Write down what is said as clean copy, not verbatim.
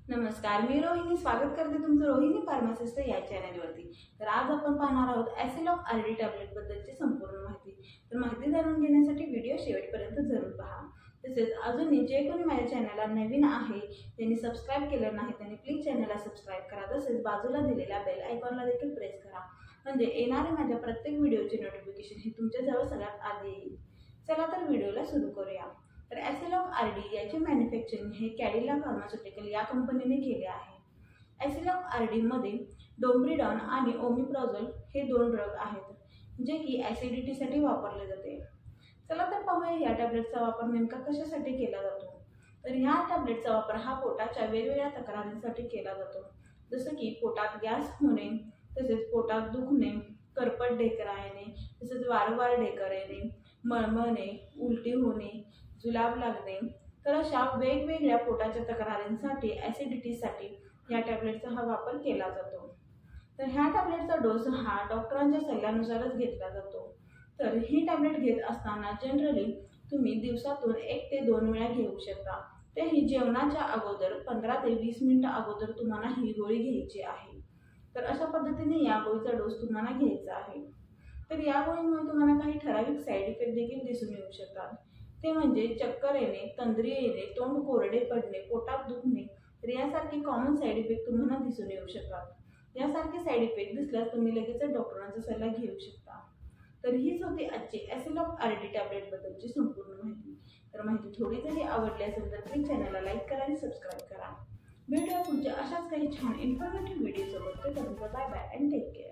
नमस्कार, मी रोहिणी स्वागत करते तुमचं रोहिणी फार्मासिस्ट या चॅनलवरती। तर आज आपण पाहणार आहोत ॲसिलॉक आरडी टॅबलेट बद्दलची संपूर्ण माहिती। तर माहिती जाणून घेण्यासाठी व्हिडिओ शेवटपर्यंत जरूर पहा। तसेच अजूनही जे कोणी माझ्या चॅनलला नवीन आहे त्यांनी सबस्क्राइब केलं नाही त्यांनी प्लीज चॅनलला सबस्क्राइब करा। तसेच बाजूला दिलेल्या बेल आयकॉनला देखील प्रेस करा, म्हणजे येणारे माझ्या प्रत्येक व्हिडिओचे नोटिफिकेशन हे तुमच्याजवळ सगळ्यात आधी येईल। चला तर व्हिडिओला सुरू करूया। तर ॲसिलॉक आरडी याचे मॅन्युफॅक्चरिंग हे कॅडिला फार्मास्युटिकल या कंपनीने केले आहे। ॲसिलॉक आरडी मध्ये डोम्ब्रिडॉन आणि ओमिप्राझोल हे दोन ड्रग आहेत, जे की ॲसिडिटीसाठी वापरले जाते। चला तर पाहूया या टॅबलेटचा वापर नेमका कशासाठी केला जातो। तर ह्या टॅबलेटचा वापर हा पोटाच्या वेगवेगळ्या तक्रारींसाठी केला जातो, जसं की पोटात गॅस होणे, तसेच पोटात दुखणे, करपट ढेकर येणे, तसेच वारंवार ढेकर येणे, मळमळणे, उलटी होणे, जुलाब लागणे। तर अशा वेगवेगळ्या पोटाच्या तक्रारींसाठी ॲसिडिटीसाठी या टॅबलेटचा हा वापर केला जातो। तर ह्या टॅबलेटचा डोस हा डॉक्टरांच्या सल्ल्यानुसारच घेतला जातो। तर ही टॅबलेट घेत असताना जनरली तुम्ही दिवसातून 1 ते 2 वेळा घेऊ शकता, तेही जेवणाच्या अगोदर 15 ते 20 मिनिटं अगोदर तुम्हाला ही गोळी घ्यायची आहे। तर अशा पद्धतीने या गोळीचा डोस तुम्हाला घ्यायचा आहे। तर या गोळीमुळे तुम्हाला काही ठराविक साईड इफेक्ट देखील दिसून येऊ शकतात, ते म्हणजे चक्कर येणे, तंद्री येणे, तोंड कोरडे पडणे, पोटात दुखणे। तर यासारखी कॉमन साईड इफेक्ट तुम्हाला दिसून येऊ शकतात। यासारखे साईड इफेक्ट दिसल्यास तुम्ही लगेच डॉक्टरांचा सल्ला घेऊ शकता। तर हीच होती आजची ॲसिलॉक आरडी टॅबलेट बद्दलची संपूर्ण माहिती। तर माहिती थोडी जरी आवडली असेल तर प्लीज चॅनलला लाईक करा आणि सबस्क्राईब करा। भेटूया पुढच्या अशाच काही छान इन्फॉर्मेटिव्ह व्हिडिओ सोबत। तोपर्यंत bye bye and take care.